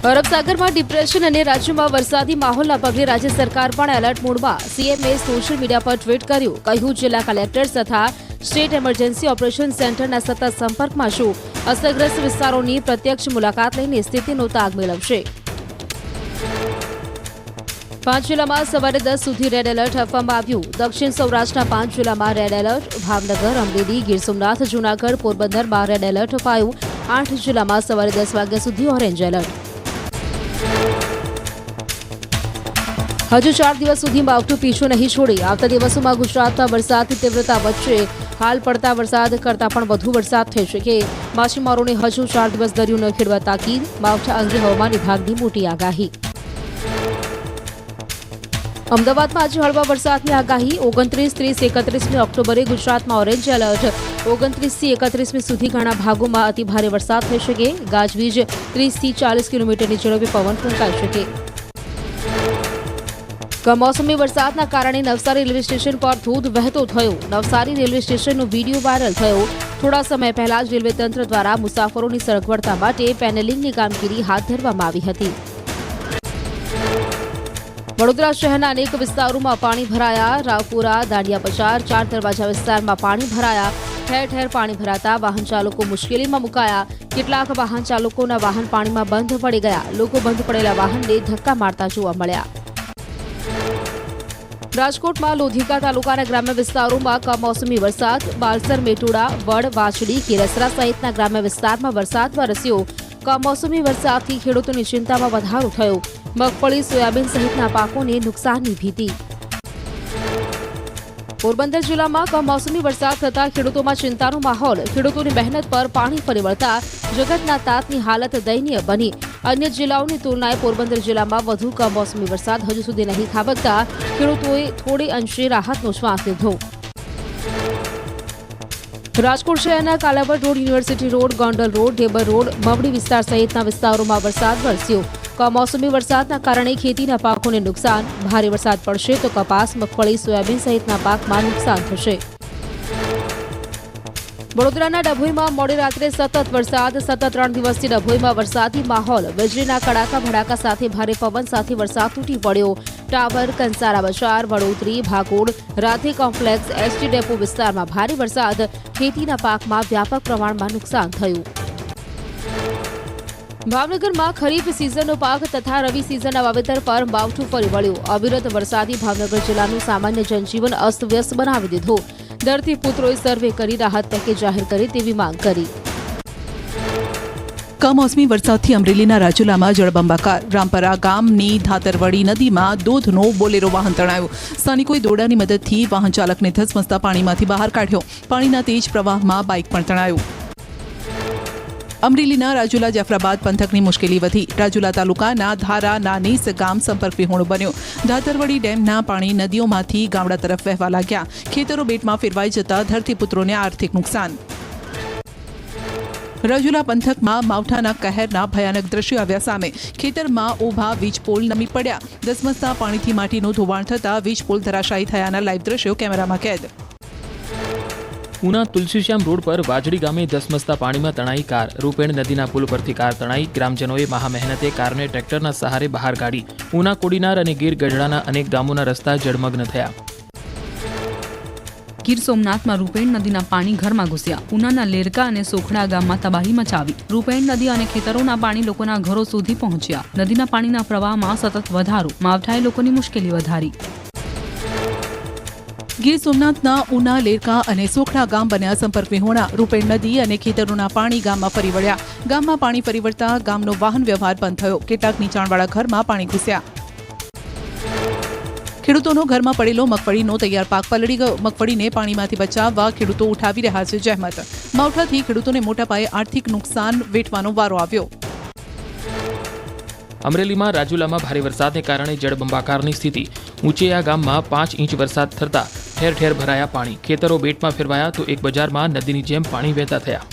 અરબ સાગરમાં depression અને રાજ્યમાં વરસાદી માહોલના પગલે રાજ્ય સરકાર પણ એલર્ટ મોડમાં. સીએમએ સોશિયલ મીડિયા પર ટ્વીટ કર્યું. કહ્યું, જિલ્લા કલેક્ટર્સ તથા સ્ટેટ ઇમરજન્સી ઓપરેશન સેન્ટરના સતત સંપર્કમાં છું. અસરગ્રસ્ત વિસ્તારોની પ્રત્યક્ષ મુલાકાત લઈને સ્થિતિનો તાગ મેળવશે. 5 જિલ્લામાં સવારે 10 સુધી રેડ એલર્ટ આપવામાં આવ્યું. દક્ષિણ સૌરાષ્ટ્રના 5 જિલ્લામાં રેડ એલર્ટ. ભાવનગર, અમરેલી, ગીર સોમનાથ, જૂનાગઢ, પોરબંદરમાં રેડ એલર્ટ અપાયું. 8 જિલ્લામાં સવારે 10 વાગ્યા સુધી ઓરેન્જ એલર્ટ. હજુ 4 દિવસ સુધી માવઠું પીછો નહીં છોડી. આવતા દિવસોમાં ગુજરાતમાં વરસાદની તીવ્રતા વધશે. હાલ પડતા વરસાદ કરતાં પણ વધુ વરસાદ થઈ શકે. માછીમારોને હજુ 4 દિવસ દરિયો ન ખેડવા તાકીદ. માવઠા અંગે હવામાન વિભાગની મોટી આગાહી. અમદાવાદમાં આજે હળવા વરસાદની આગાહી. 29, 30, 31 ઓક્ટોબરે ગુજરાતમાં ઓરેન્જ એલર્ટ. 29 થી 31 સુધી ઘણા ભાગોમાં અતિભારે વરસાદ થઈ શકે. ગાજવીજ 30 થી 40 કિલોમીટરની ઝડપે પવન ફૂંકાઈ શકે. કમોસમી વરસાદના કારણે નવસારી રેલવે સ્ટેશન પર ધોધ વહેતો થયો. નવસારી રેલવે સ્ટેશનનો વિડીયો વાયરલ થયો. થોડા સમય પહેલા જ રેલવે તંત્ર દ્વારા મુસાફરોની સગવડતા માટે પેનલિંગની કામગીરી હાથ ધરવામાં આવી હતી. વડોદરા શહેરના અનેક વિસ્તારોમાં પાણી ભરાયા. રાવપુરા, દાંડિયા બજાર, 4 દરવાજા વિસ્તારમાં પાણી ભરાયા. ઠેર ઠેર પાણી ભરાતા વાહન ચાલકો મુશ્કેલીમાં મુકાયા. કેટલાક વાહન ચાલકોના વાહન પાણીમાં બંધ પડી ગયા. લોકો બંધ પડેલા વાહનને ધક્કા મારતા જોવા મળ્યા. રાજકોટમાં લોધિકા તાલુકાના ગ્રામ્ય વિસ્તારોમાં કમોસમી વરસાદ. બાલસર, મેટોડા, વડ, વાછડી, કેરસરા સહિતના ગ્રામ્ય વિસ્તારમાં વરસાદ વરસ્યો. કમોસમી વરસાદથી ખેડૂતોની ચિંતામાં વધારો થયો. મગફળી, સોયાબીન સહિતના પાકોને નુકસાનની ભીતિ. પોરબંદર જિલ્લામાં કમોસમી વરસાદ થતાં ખેડૂતોમાં ચિંતાનો માહોલ. ખેડૂતોની મહેનત પર પાણી ફરી વળતા જગતના તાતની હાલત દયનીય બની. અન્ય જિલ્લાઓની તુલનાએ પોરબંદર જિલ્લામાં વધુ કમોસમી વરસાદ હજુ સુધી નહીં ખાબકતા ખેડૂતોએ થોડે અંશે રાહતનો શ્વાસ લીધો. રાજકોટ શહેરના Kalawad road, university road, Gondal road, Dhebar road, Mavdi વિસ્તાર સહિતના વિસ્તારોમાં વરસાદ વરસ્યો. કમોસમી વરસાદના કારણે ખેતીના પાકોને નુકસાન. ભારે વરસાદ પડશે તો કપાસ, મગફળી, સોયાબીન સહિતના પાકમાં નુકસાન થશે. વડોદરાના ડભોઈમાં મોડી રાત્રે સતત વરસાદ. સતત 3 દિવસથી ડભોઈમાં વરસાદી માહોલ. વીજળીના કડાકા ભડાકા સાથે ભારે પવન સાથે વરસાદ તૂટી પડ્યો. ટાવર, કંસારા બજાર, વડોદરી, ભાગોળ, રાધે કોમ્પ્લેક્સ, એસટી ડેપો વિસ્તારમાં ભારે વરસાદ. ખેતીના પાકમાં વ્યાપક પ્રમાણમાં નુકસાન થયું. ભાવનગરમાં ખરીફ સિઝનનો પાક તથા રવિ સિઝનના વાવેતર પર માવઠું ફરી વળ્યું. અવિરત વરસાદી ભાવનગર જિલ્લાનું સામાન્ય જનજીવન અસ્તવ્યસ્ત બનાવી દીધું. ધરતીપુત્રોએ સર્વે કરી રાહત પેકેજ જાહેર કરી તેવી માંગ કરી. કમોસમી વરસાદથી અમરેલીના રાજુલામાં જળબંબાકાર. રામપરા ગામની ધાતરવડી નદીમાં દૂધનો બોલેરો વાહન તણાયું. સ્થાનિકોએ દોરડાની મદદથી વાહન ચાલકને ધસમસતા પાણીમાંથી બહાર કાઢ્યો. પાણીના તેજ પ્રવાહમાં બાઇક પણ તણાયું. અમરેલીના રાજુલા જાફરાબાદ પંથકની મુશ્કેલી વધી. રાજુલા તાલુકાના ધારા નાનીસ ગામ સંપર્ક વિહોણું બન્યું. ધાતરવડી ડેમના પાણી નદીઓમાંથી ગામડા તરફ વહેવા લાગ્યા. ખેતરો બેટમાં ફેરવાઈ જતા ધરતીપુત્રોને આર્થિક નુકસાન. રાજુલા પંથકમાં માવઠાના કહેરના ભયાનક દ્રશ્યો આવ્યા સામે. ખેતરમાં ઊભા વીજપોલ નમી પડ્યા. ધસમસતા પાણીથી માટીનું ધોવાણ થતાં વીજપોલ ધરાશાયી થયાના લાઈવ દ્રશ્યો કેમેરામાં કેદ. ઉના તુલસીશ્યામ રોડ પર વાજડી ગામે ધસમસતા પાણીમાં તણાઈ કાર. રૂપેણ નદીના પુલ પરથી કાર તણાઈ. ગ્રામજનોએ મહા મહેનતે કારને ટ્રેક્ટરના સહારે બહાર કાઢી. ઉના, કોડીનાર અને ગીર ગઢડાના અનેક ગામોના રસ્તા જળમગ્ન થયા. ગીર સોમનાથમાં રૂપેણ નદીના પાણી ઘરમાં ઘૂસ્યા. ઉનાના લેરકા અને સોખડા ગામમાં તબાહી મચાવી. રૂપેણ નદી અને ખેતરોના પાણી લોકોના ઘરો સુધી પહોંચ્યા. નદીના પાણીના પ્રવાહમાં સતત વધારો. માવઠાએ લોકોની મુશ્કેલી વધારી. ગીર સોમનાથના ઉના, લેરકા અને સોખડા ગામ બન્યા સંપર્ક વિહોણા. રૂપેણ નદી અને ખેતરોના પાણી ગામમાં ફરી વળ્યા. ગામમાં પાણી ફરી વળતા ગામનો વાહન વ્યવહાર બંધ થયો. કેટલાક નીચાણવાળા ઘરમાં પાણી ઘૂસ્યા. ખેડૂતોનો ઘરમાં પડેલો મગફળીનો તૈયાર પાક પલળી ગયો. મગફળીને પાણીમાંથી બચાવવા ખેડૂતો ઉઠાવી રહ્યા છે જહેમત. માવઠાથી ખેડૂતોને મોટા પાયે આર્થિક નુકસાન વેઠવાનો વારો આવ્યો. અમરેલીમાં રાજુલામાં ભારે વરસાદને કારણે જળબંબાકારની સ્થિતિ. ઊંચેયા ગામમાં 5 ઇંચ વરસાદ થતા ઠેર ઠેર ભરાયા પાણી. ખેતરો બેટમાં ફેરવાયા તો એક બજારમાં નદીની જેમ પાણી વહેતા થયા.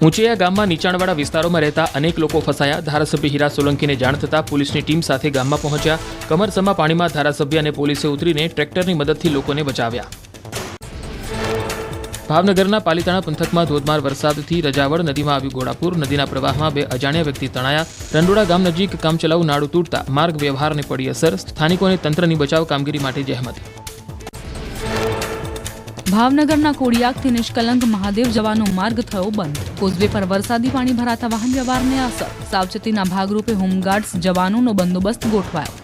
ઊંચેયા ગામમાં નીચાણવાળા વિસ્તારોમાં રહેતા અનેક લોકો ફસાયા. ધારાસભ્ય હીરા સોલંકીને જાણ થતાં પોલીસની ટીમ સાથે ગામમાં પહોંચ્યા. કમરસમા પાણીમાં ધારાસભ્ય અને પોલીસે ઉતરીને ટ્રેક્ટરની મદદથી લોકોને બચાવ્યા. ભાવનગરના પાલીતાણા પંથકમાં ધોધમાર વરસાદથી રજાવળ નદીમાં આવ્યું ઘોડાપૂર. નદીના પ્રવાહમાં 2 અજાણ્યા વ્યક્તિ તણાયા. રંડોળા ગામ નજીક કામચલાઉ નાળું તૂટતા માર્ગ વ્યવહારને પડી અસર. સ્થાનિકોને તંત્રની બચાવ કામગીરી માટે જહેમત. ભાવનગરના કોડિયાકથી નિષ્કલંક મહાદેવ જવાનો માર્ગ થયો બંધ. કોઝવે પર વરસાદી પાણી ભરાતા વાહન વ્યવહારને અસર. સાવચેતીના ભાગરૂપે હોમગાર્ડ્સ જવાનોનો બંદોબસ્ત ગોઠવાયો.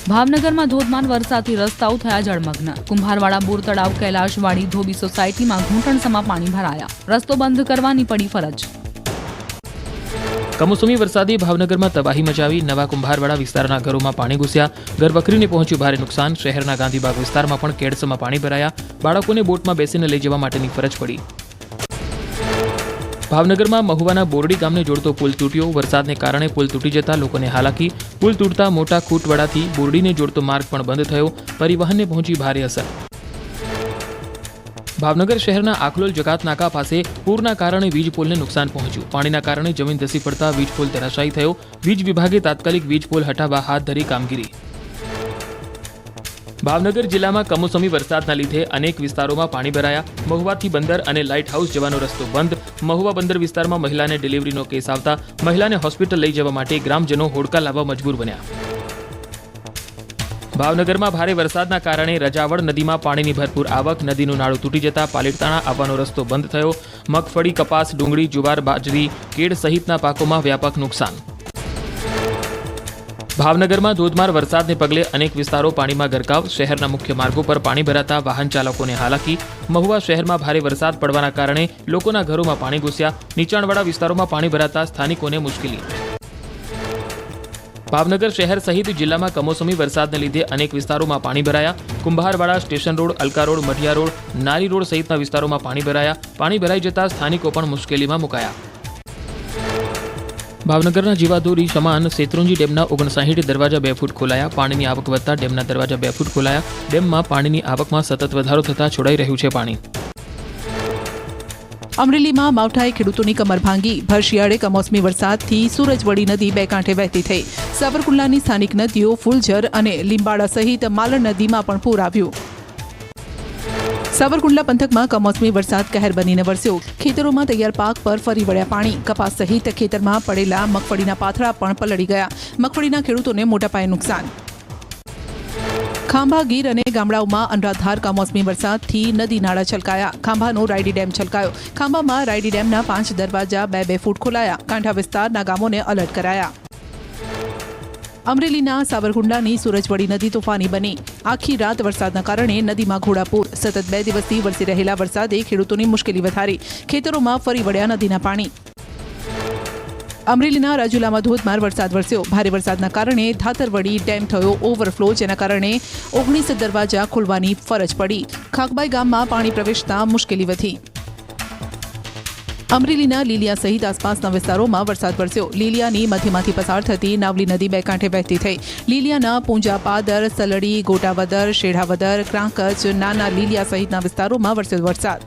ભાવનગરમાં ધોધમાર વરસાદથી રસ્તાઓ થયા જળમગ્ન. કુંભારવાડા બોર તળાવ, કૈલાશવાડી, ધોબી સોસાયટીમાં ઘૂંટણસમાં પાણી ભરાયા. રસ્તો બંધ કરવાની પડી ફરજ. કમોસમી વરસાદે ભાવનગરમાં તબાહી મચાવી. નવા કુંભારવાડા વિસ્તારના ઘરોમાં પાણી ઘૂસ્યા. ઘરવખરીને પહોંચ્યું ભારે નુકસાન. શહેરના ગાંધીબાગ વિસ્તારમાં પણ કેડસમાં પાણી ભરાયા. બાળકોને બોટમાં બેસીને લઈ જવા માટેની ફરજ પડી. ભાવનગરમાં મહુવાના બોરડી ગામને જોડતો પુલ તૂટ્યો. વરસાદને કારણે પુલ તૂટી જતા લોકોને હાલાકી. પુલ તૂટતા મોટા ખૂંટવાડાથી બોરડીને જોડતો માર્ગ પણ બંધ થયો. પરિવહનને પહોંચી ભારે અસર. ભાવનગર શહેરના આખલોલ જકાત નાકા પાસે પૂરના કારણે વીજ પોલને નુકસાન પહોંચ્યું. પાણીના કારણે જમીન ધસી પડતા વીજ પોલ ધરાશાયી થયો. વીજ વિભાગે તાત્કાલિક વીજ પોલ હટાવવા હાથ ધરી કામગીરી. ભાવનગર જિલ્લામાં કમોસમી વરસાદના લીધે અનેક વિસ્તારોમાં પાણી ભરાયા. મહુવાથી બંદર અને લાઇટ હાઉસ જવાનો રસ્તો બંધ. મહુવા બંદર વિસ્તારમાં મહિલાને ડિલિવરીનો કેસ આવતા મહિલાને હોસ્પિટલ લઈ જવા માટે ગ્રામજનો હોડકા લાવવા મજબૂર બન્યા. ભાવનગરમાં ભારે વરસાદના કારણે રજાવળ નદીમાં પાણીની ભરપૂર આવક. નદીનું નાળું તૂટી જતા પાલીતાણા આવવાનો રસ્તો બંધ થયો. મગફળી, કપાસ, ડુંગળી, જુવાર, બાજરી, કેળ સહિતના પાકોમાં વ્યાપક નુકસાન. ભાવનગરમાં ધોધમાર વરસાદને પગલે અનેક વિસ્તારો પાણીમાં ગરકાવ. શહેરના મુખ્ય માર્ગો પર પાણી ભરાતા વાહન ચાલકોને હાલાકી. મહુવા શહેરમાં ભારે વરસાદ પડવાના કારણે લોકોના ઘરોમાં પાણી ઘૂસ્યા. નીચાણવાળા વિસ્તારોમાં પાણી ભરાતા સ્થાનિકોને મુશ્કેલી. ભાવનગર શહેર સહિત જિલ્લામાં કમોસમી વરસાદને લીધે અનેક વિસ્તારોમાં પાણી ભરાયા. Kumbharwada, station road, Alka road, Madhiya road, Nari road સહિતના વિસ્તારોમાં પાણી ભરાયા. પાણી ભરાઈ જતા સ્થાનિકો પણ મુશ્કેલીમાં મુકાયા. ભાવનગરના જીવાદોરી સમાન શેત્રુંજી ડેમના 59 દરવાજા 2 ફૂટ ખોલાયા. પાણીની આવક વધતા ડેમના દરવાજા 2 ફૂટ ખોલાયા. ડેમમાં પાણીની આવકમાં સતત વધારો થતા છોડાઈ રહ્યું છે પાણી. અમરેલીમાં માવઠાએ ખેડૂતોની કમર ભાંગી. ભર શિયાળે કમોસમી વરસાદથી સુરજવડી નદી 2 કાંઠે વહેતી થઈ. સાવરકુંડલાની સ્થાનિક નદીઓ ફૂલઝર અને લીંબાડા સહિત માલણ નદીમાં પણ પૂર આવ્યું. સાવરકુંડલા પંથકમાં કમોસમી વરસાદ કહેર બનીને વરસ્યો. ખેતરોમાં તૈયાર પાક પર ફરી વળ્યા પાણી. કપાસ સહિત ખેતરમાં પડેલા મગફળીના પાથરા પણ પલળી ગયા. મગફળીના ખેડૂતોને મોટા પાયે નુકસાન. ખાંભા, ગીર અને ગામડાઓમાં અનરાધાર કમોસમી વરસાદથી નદી નાળા છલકાયા. ખાંભાનો રાયડી ડેમ છલકાયો. ખાંભામાં રાયડી ડેમના 5 દરવાજા 2 ફૂટ ખોલાયા. કાંઠા વિસ્તારના ગામોને એલર્ટ કરાયા. અમરેલીના સાવરકુંડલાની સુરજવડી નદી તોફાની બની. આખી રાત વરસાદના કારણે નદીમાં ઘોડાપૂર. સતત 2 દિવસથી વરસી રહેલા વરસાદે ખેડૂતોની મુશ્કેલી વધારી. ખેતરોમાં ફરી વળ્યા નદીના પાણી. અમરેલીના રાજુલામાં ધોધમાર વરસાદ વરસ્યો. ભારે વરસાદના કારણે ધાતરવડી ડેમ થયો ઓવરફ્લો, જેના કારણે 19 દરવાજા ખોલવાની ફરજ પડી. ખાકબાઈ ગામમાં પાણી પ્રવેશતા મુશ્કેલી વધી. અમરેલીના લીલિયા સહિત આસપાસના વિસ્તારોમાં વરસાદ વરસ્યો. લીલિયાની મધ્યમાંથી પસાર થતી નાવલી નદી 2 કાંઠે વહેતી થઈ. લીલિયાના પૂંજા, પાદર, સલડી, ગોટાવદર, શેઢાવદર, ક્રાંકચ, નાના લીલિયા સહિતના વિસ્તારોમાં વરસ્યો વરસાદ.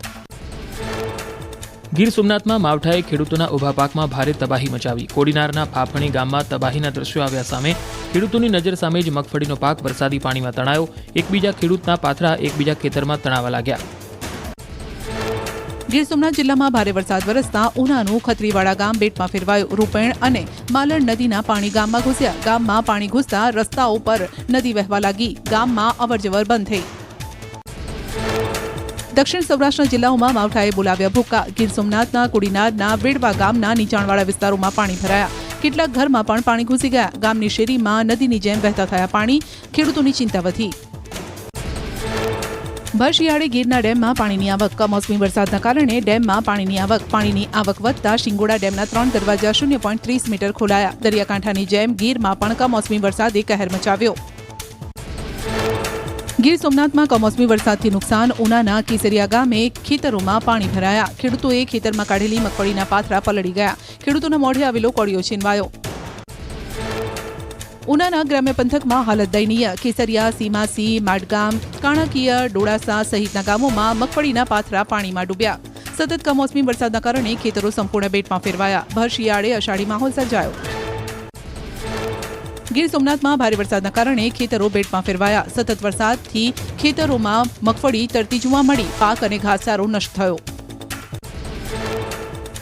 ગીર સોમનાથમાં માવઠાએ ખેડૂતોના ઊભા પાકમાં ભારે તબાહી મચાવી. કોડીનારના ફાફણી ગામમાં તબાહીના દ્રશ્યો આવ્યા સામે. ખેડૂતોની નજર સામે જ મગફળીનો પાક વરસાદી પાણીમાં તણાયો. એકબીજા ખેડૂતના પાથરા એકબીજા ખેતરમાં તણાવા લાગ્યા. ગીર સોમનાથ જિલ્લામાં ભારે વરસાદ વરસતા ઉનાનું ખત્રીવાડા ગામ બેટમાં ફેરવાયું. રૂપેણ અને માલણ નદીના પાણી ગામમાં ઘૂસ્યા. ગામમાં પાણી ઘૂસતા રસ્તાઓ પર નદી વહેવા લાગી. ગામમાં અવરજવર બંધ થઈ. દક્ષિણ સૌરાષ્ટ્રના જિલ્લાઓમાં માવઠાએ બોલાવ્યા ભૂક્કા. ગીર સોમનાથના કોડીનારના વેડવા ગામના નીચાણવાળા વિસ્તારોમાં પાણી ભરાયા. કેટલાક ઘરમાં પણ પાણી ઘૂસી ગયા. ગામની શેરીમાં નદીની જેમ વહેતા થયા પાણી. ખેડૂતોની ચિંતા વધી. ભર શિયાળે ગીરના ડેમમાં પાણીની આવક. કમોસમી વરસાદના કારણે ડેમમાં પાણીની આવક વધતા શિંગોડા ડેમના 3 દરવાજા 0.30 મીટર ખોલાયા. દરિયાકાંઠાની જેમ ગીરમાં પણ કમોસમી વરસાદે કહેર મચાવ્યો. ગીર સોમનાથમાં કમોસમી વરસાદથી નુકસાન. ઉનાના કેસરિયા ગામે ખેતરોમાં પાણી ભરાયા. ખેડૂતોએ ખેતરમાં કાઢેલી મગફળીના પાથરા પલળી ગયા. ખેડૂતોના મોઢે આવેલો કોળિયો છીનવાયો. ઉનાના ગ્રામ્ય પંથકમાં હાલત દયનીય. કેસરિયા, સીમાસી, માટગામ, કાણાકીય, ડોળાસા સહિતના ગામોમાં મગફળીના પાથરા પાણીમાં ડૂબ્યા. સતત કમોસમી વરસાદના કારણે ખેતરો સંપૂર્ણ બેટમાં ફેરવાયા. ભર શિયાળે અષાઢી માહોલ સર્જાયો. ગીર સોમનાથમાં ભારે વરસાદના કારણે ખેતરો બેટમાં ફેરવાયા. સતત વરસાદથી ખેતરોમાં મગફળી તરતી જોવા મળી. પાક અને ઘાસચારો નષ્ટ થયો.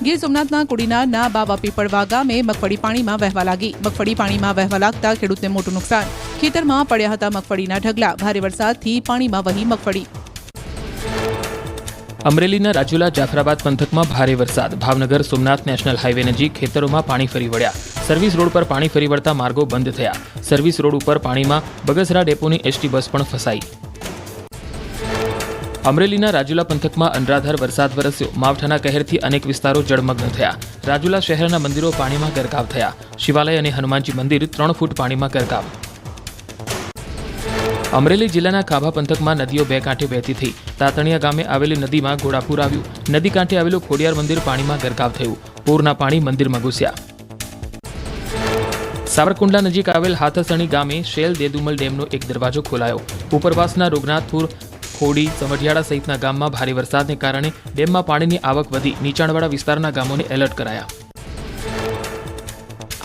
ગીર સોમનાથના કુડીનારના બાવા પીપળવા ગામે મગફળી પાણીમાં વહેવા લાગી. મગફળી પાણીમાં વહેવા લાગતા ખેડૂતને મોટું નુકસાન. ખેતરમાં પડ્યા હતા મગફળીના ઢગલા. ભારે વરસાદથી પાણીમાં વહી મગફળી. અમરેલીના રાજુલા જાફરાબાદ પંથકમાં ભારે વરસાદ. ભાવનગર સોમનાથ નેશનલ હાઈવે નજીક ખેતરોમાં પાણી ફરી વળ્યા. સર્વિસ રોડ પર પાણી ફરી વળતા માર્ગો બંધ થયા. સર્વિસ રોડ ઉપર પાણીમાં બગસરા ડેપોની એસટી બસ પણ ફસાઈ. અમરેલીના રાજુલા પંથકમાં અનરાધાર વરસાદ વરસ્યો. માવઠાના કહેરથી અનેક વિસ્તારો જળમગ્ન થયા. રાજુલા શહેરના મંદિરો પાણીમાં ગરકાવ થયા. શિવાલય અને હનુમાનજી મંદિર 3 ફૂટ પાણીમાં ગરકાવ. અમરેલી જિલ્લાના ખાભા પંથકમાં નદીઓ બે કાંઠે વહેતી થઈ. તાતણિયા ગામે આવેલી નદીમાં ઘોડાપૂર આવ્યું. નદી કાંઠે આવેલું ખોડિયાર મંદિર પાણીમાં ગરકાવ થયું. પૂરના પાણી મંદિરમાં ઘૂસ્યા. સાવરકુંડલા નજીક આવેલ હાથસણી ગામે શેલ દેદુમલ ડેમનો એક દરવાજો ખોલાયો. ઉપરવાસના રૂગનાથપુર, ખોડી, સમઢિયાળા સહિતના ગામમાં ભારે વરસાદને કારણે ડેમમાં પાણીની આવક વધી. નીચાણવાળા વિસ્તારના ગામોને એલર્ટ કરાયા.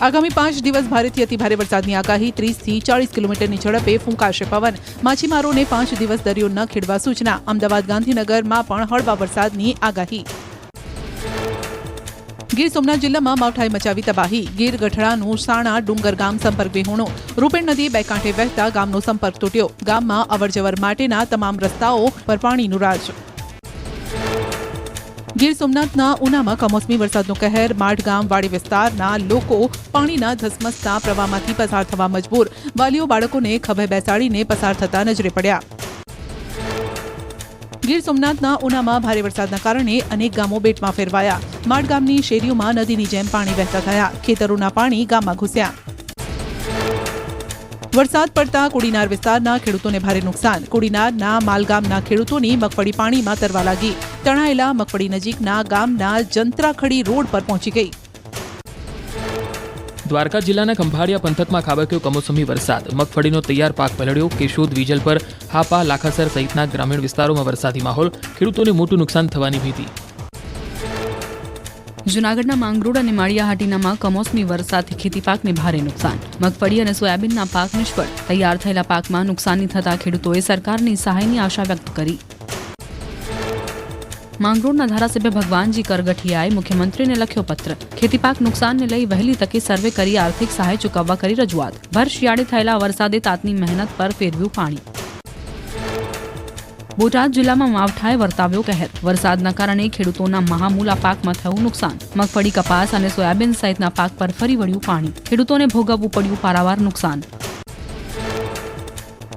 આગામી 5 દિવસ ભારેથી અતિભારે વરસાદની આગાહી. 30 થી 40 કિલોમીટરની ઝડપે ફૂંકાશે પવન. માછીમારોને 5 દિવસ દરિયો ન ખેડવા સૂચના. અમદાવાદ, ગાંધીનગરમાં પણ હળવા વરસાદની આગાહી. ગીર સોમનાથ જિલ્લામાં માવઠાએ મચાવી તબાહી. ગીર ગઢડાનું સાણા ડુંગર ગામ સંપર્ક વિહોણો. રૂપેણ નદી બે કાંઠે વહેતા ગામનો સંપર્ક તૂટ્યો. ગામમાં અવરજવર માટેના તમામ રસ્તાઓ પર પાણીનું રાજ. ગીર સોમનાથના ઉનામાં કમોસમી વરસાદનો કહેર. માઢ ગામ વાડી વિસ્તારના લોકો પાણીના ધસમસતા પ્રવાહમાંથી પસાર થવા મજબૂર. વાલીઓ બાળકોને ખભે બેસાડીને પસાર થતા નજરે પડ્યા. ગીર સોમનાથના ઉનામાં ભારે વરસાદના કારણે અનેક ગામો બેટમાં ફેરવાયા. માઢ ગામની શેરીઓમાં નદીની જેમ પાણી વહેતા થયા. ખેતરોના પાણી ગામમાં ઘૂસ્યા. વરસાદ પડતા કુડીનાર વિસ્તારના ખેડૂતોને ભારે નુકસાન. કુડીનારના માલગામના ખેડૂતોની મગફળી પાણીમાં તરવા લાગી. તણાયેલા મગફળી નજીકના ગામના જંત્રાખડી રોડ પર પહોંચી ગઈ. દ્વારકા જિલ્લાના ખંભાળિયા પંથકમાં ખાબક્યો કમોસમી વરસાદ. મગફળીનો તૈયાર પાક પલળ્યો. કેશોદ, વિજલપર, હાપા, લાખાસર સહિતના ગ્રામીણ વિસ્તારોમાં વરસાદી માહોલ. ખેડૂતોને મોટું નુકસાન થવાની ભીતિ. જૂનાગઢના માંગરોળ અને માળિયાહાટીનામાં કમોસમી વરસાદથી ખેતી પાકને ભારે નુકસાન. મગફળી અને સોયાબીનના પાક નિષ્ફળ. તૈયાર થયેલા પાકમાં નુકસાની થતા ખેડૂતોએ સરકારની સહાયની આશા વ્યક્ત કરી. માંગરોળના ધારાસભ્ય ભગવાનજી કરગઠિયાએ મુખ્યમંત્રીને લખ્યો પત્ર. ખેતી પાક નુકસાનને લઈ વહેલી તકે સર્વે કરી આર્થિક સહાય ચૂકવવા કરી રજૂઆત. ભર શિયાળે થયેલા વરસાદે તાતની મહેનત પર ફેરવ્યું પાણી. બોટાદ જિલ્લામાં માવઠાએ વર્તાવ્યો કહેર. વરસાદના કારણે ખેડૂતોના મહામૂલા પાકમાં થયું નુકસાન. મગફળી, કપાસ અને સોયાબીન સહિતના પાક પર ફરી વળ્યું પાણી. ખેડૂતોને ભોગવવું પડ્યું પારાવાર નુકસાન.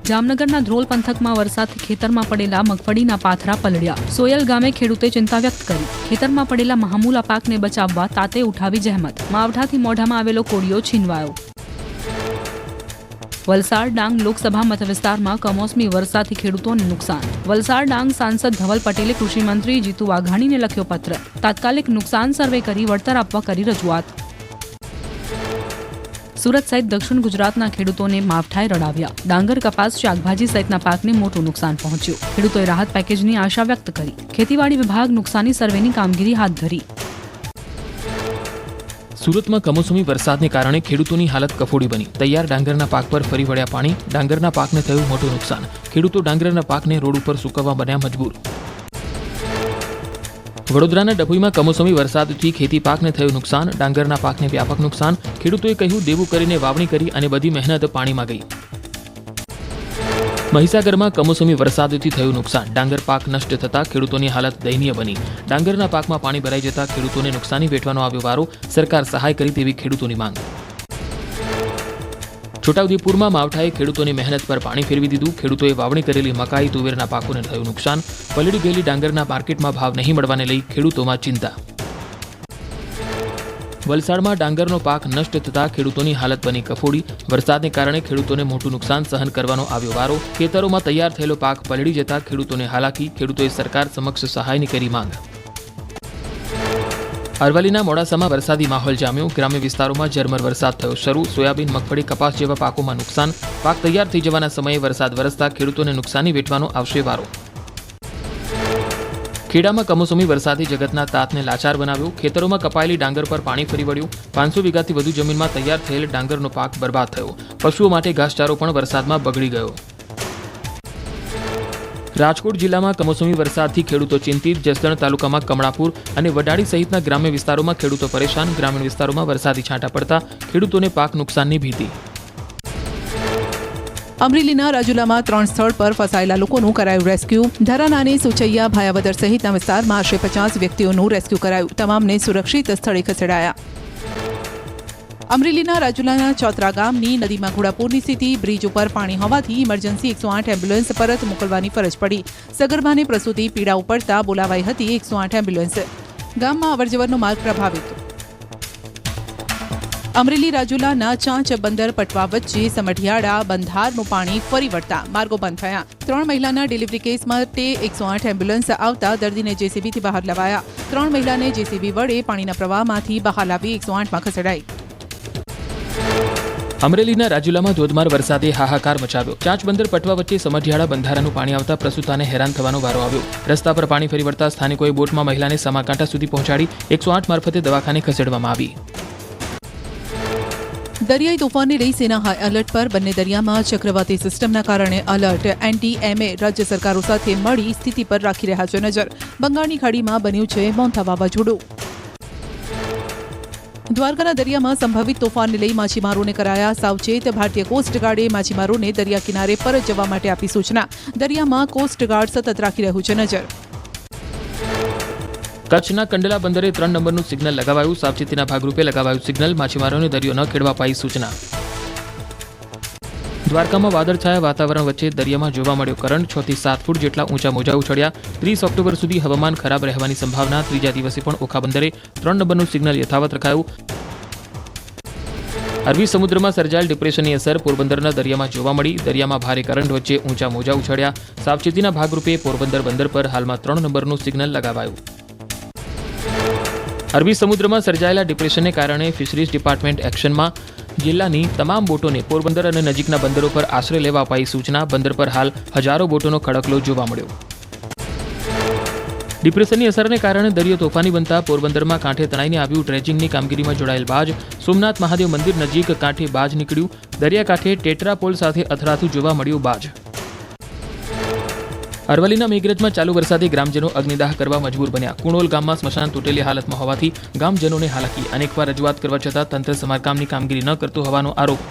જામનગરના ધ્રોલ પંથકમાં વરસાદથી ખેતરમાં પડેલા મગફળીના પાથરા પલળ્યા. સોયલ ગામે ખેડૂતે ચિંતા વ્યક્ત કરી. ખેતરમાં પડેલા મહામૂલા પાકને બચાવવા તાતે ઉઠાવી જહેમત. માવઠાથી મોઢામાં આવેલો કોળિયો છીનવાયો. વલસાડ ડાંગ લોકસભા મતવિસ્તારમાં કમોસમી વરસાદથી ખેડૂતોને નુકસાન. વલસાડ ડાંગ સાંસદ ધવલ પટેલે કૃષિમંત્રી જીતુ વાઘાણીને લખ્યો પત્ર. તાત્કાલિક નુકસાન સર્વે કરી વળતર આપવા કરી રજૂઆત. સુરત સહિત દક્ષિણ ગુજરાતના ખેડૂતોને માવઠાએ રડાવ્યા. ડાંગર, કપાસ, શાકભાજી સહિતના પાકને મોટું નુકસાન પહોંચ્યું. ખેડૂતોએ રાહત પેકેજની આશા વ્યક્ત કરી. ખેતીવાડી વિભાગ નુકસાની સર્વેની કામગીરી હાથ ધરી. સુરતમાં કમોસમી વરસાદને કારણે ખેડૂતોની હાલત કફોડી બની. તૈયાર ડાંગરના પાક પર ફરી વળ્યા પાણી. ડાંગરના પાકને થયું મોટું નુકસાન. ખેડૂતો ડાંગરના પાકને રોડ ઉપર સૂકવવા બન્યા મજબૂર. વડોદરાના ડભોઈમાં કમોસમી વરસાદથી ખેતી પાકને થયું નુકસાન. ડાંગરના પાકને વ્યાપક નુકસાન. ખેડૂતોએ કહ્યું દેવું કરીને વાવણી કરી અને બધી મહેનત પાણીમાં ગઈ. મહીસાગરમાં કમોસમી વરસાદથી થયું નુકસાન. ડાંગર પાક નષ્ટ થતાં ખેડૂતોની હાલત દયનીય બની. ડાંગરના પાકમાં પાણી ભરાઈ જતાં ખેડૂતોને નુકસાની વેઠવાનો આવ્યો વારો. સરકાર સહાય કરી તેવી ખેડૂતોની માંગ. છોટાઉદેપુરમાં માવઠાએ ખેડૂતોની મહેનત પર પાણી ફેરવી દીધું. ખેડૂતોએ વાવણી કરેલી મકાઈ, તુવેરના પાકોને થયું નુકસાન. પલળી ગયેલી ડાંગરના માર્કેટમાં ભાવ નહીં મળવાને લઈ ખેડૂતોમાં ચિંતા. વલસાડમાં ડાંગરનો પાક નષ્ટ થતાં ખેડૂતોની હાલત બની કફોડી. વરસાદને કારણે ખેડૂતોને મોટું નુકસાન સહન કરવાનો આવ્યો વારો. ખેતરોમાં તૈયાર થયેલો પાક પલળી જતા ખેડૂતોને હાલાકી. ખેડૂતોએ સરકાર સમક્ષ સહાયની કરી માંગ. અરવલ્લીના મોડાસામાં વરસાદી માહોલ જામ્યો. ગ્રામ્ય વિસ્તારોમાં ઝરમર વરસાદ થયો શરૂ. સોયાબીન, મગફળી, કપાસ જેવા પાકોમાં નુકસાન. પાક તૈયાર થઈ જવાના સમયે વરસાદ વરસતા ખેડૂતોને નુકસાની વેઠવાનો આવશે વારો. ખેડામાં કમોસમી વરસાદે જગતના તાતને લાચાર બનાવ્યો. ખેતરોમાં કપાયેલી ડાંગર પર પાણી ફરી વળ્યું. 500 વીઘાથી વધુ જમીનમાં તૈયાર થયેલ ડાંગરનો પાક બરબાદ થયો. પશુઓ માટે ઘાસચારો પણ વરસાદમાં બગડી ગયો. રાજકોટ જિલ્લામાં કમોસમી વરસાદથી ખેડૂતો ચિંતિત. જસદણ તાલુકામાં કમળાપુર અને વડાળી સહિતના ગ્રામ્ય વિસ્તારોમાં ખેડૂતો પરેશાન. ગ્રામીણ વિસ્તારોમાં વરસાદી છાંટા પડતા ખેડૂતોને પાક નુકસાનની ભીતિ. અમરેલીના રાજુલામાં 3 સ્થળ પર ફસાયેલા લોકોનું કરાયું રેસ્ક્યુ. ધરાનાની સુચૈયા ભાયાવદર સહિતના વિસ્તારમાં આશરે 50 વ્યક્તિઓનું રેસ્ક્યુ કરાયું. તમામને સુરક્ષિત સ્થળે ખસેડાયા. અમરેલીના રાજુલાના ચોતરા ગામની નદીમાં ઘોડાપૂરની સ્થિતિ. બ્રિજ ઉપર પાણી હોવાથી ઇમરજન્સી 108 એમ્બ્યુલન્સ પરત મોકલવાની ફરજ પડી. સગર્ભાને પ્રસૂતિ પીડા ઉપડતા બોલાવાઈ હતી 108 એમ્બ્યુલન્સ. ગામમાં અવરજવરનો માર્ગ પ્રભાવિત. અમરેલી રાજુલાના ચાંચ બંદર પટવા વચ્ચે સમઢિયાળા બંધારનું પાણી ફરી વળતા માર્ગો બંધ થયા. 3 મહિલાના ડિલિવરી કેસ માટે 108 એમ્બ્યુલન્સ આવતા દર્દીને જેસીબીથી બહાર લવાયા. 3 મહિલાને જેસીબી વડે પાણીના પ્રવાહમાંથી બહાર લાવી 108માં ખસેડાઈ. અમરેલીના રાજુલામાં ધોધમાર વરસાદે હાહાકાર મચાવ્યો. ચાંચ બંદર પટવા વચ્ચે સમઢિયાળા બંધારાનું પાણી આવતા પ્રસૂતાને હેરાન થવાનો વારો આવ્યો. રસ્તા પર પાણી ફરી વળતા સ્થાનિકોએ બોટમાં મહિલાને સમાકાંઠા સુધી પહોંચાડી 108 મારફતે દવાખાને ખસેડવામાં આવી. દરિયાઈ તોફાનને લઈ સેના હાઈ એલર્ટ પર. બંને દરિયામાં ચક્રવાતી સિસ્ટમના કારણે એલર્ટ. એનડીએમએ રાજ્ય સરકારો સાથે મળી સ્થિતિ પર રાખી રહ્યા છે નજર. બંગાળની ખાડીમાં બન્યું છે મોન્થા વાવાઝોડું. દ્વારકાના દરિયામાં સંભવિત તોફાનને લઈ માછીમારોને કરાયા સાવચેત. ભારતીય કોસ્ટગાર્ડે માછીમારોને દરિયા કિનારે પરત જવા માટે આપી સૂચના. દરિયામાં કોસ્ટગાર્ડ સતત રાખી રહ્યું છે નજર. કચ્છના કંડલા બંદરે 3 નંબરનું સિગ્નલ લગાવાયું. સાવચેતીના ભાગરૂપે લગાવાયું સિગ્નલ. માછીમારોને દરિયો ન ખેડવા અપાઈ સૂચના. દ્વારકામાં વાદળછાયા વાતાવરણ વચ્ચે દરિયામાં જોવા મળ્યો કરંટ. 6 થી 7 ફૂટ જેટલા ઊંચા મોજા ઉછળ્યા. 30 ઓક્ટોબર સુધી હવામાન ખરાબ રહેવાની સંભાવના. ત્રીજા દિવસે પણ ઓખા બંદરે 3 નંબરનું સિગ્નલ યથાવત રખાયું. અરબી સમુદ્રમાં સર્જાયેલ ડિપ્રેશનની અસર પોરબંદરના દરિયામાં જોવા મળી. દરિયામાં ભારે કરંટ વચ્ચે ઊંચા મોજા ઉછળ્યા. સાવચેતીના ભાગરૂપે પોરબંદર બંદર પર હાલમાં 3 નંબરનું સિગ્નલ લગાવાયું. અરબી સમુદ્રમાં સર્જાયેલા ડિપ્રેશનને કારણે ફિશરીઝ ડિપાર્ટમેન્ટ એક્શનમાં. જિલ્લાની તમામ બોટોને પોરબંદર અને નજીકના બંદરો પર આશ્રય લેવા અપાઈ સૂચના. બંદર પર હાલ હજારો બોટોનો ખડકલો જોવા મળ્યો. ડિપ્રેશનની અસરને કારણે દરિયો તોફાની બનતા પોરબંદરમાં કાંઠે તણાઈને આવ્યું. ડ્રેજિંગની કામગીરીમાં જોડાયેલ બાજ. સોમનાથ મહાદેવ મંદિર નજીક કાંઠે બાજ નીકળ્યું. દરિયાકાંઠે ટેટ્રાપોલ સાથે અથડાતું જોવા મળ્યું બાજ. અરવલ્લીના મેઘરજમાં ચાલુ વરસાદે ગ્રામજનો અગ્નિદાહ કરવા મજબૂર બન્યા. કુણોલ ગામમાં સ્મશાન તૂટેલી હાલતમાં હોવાથી ગામજનોને હાલાકી. અનેકવાર રજૂઆત કરવા છતાં તંત્ર સમારકામની કામગીરી ન કરતું હોવાનો આરોપ.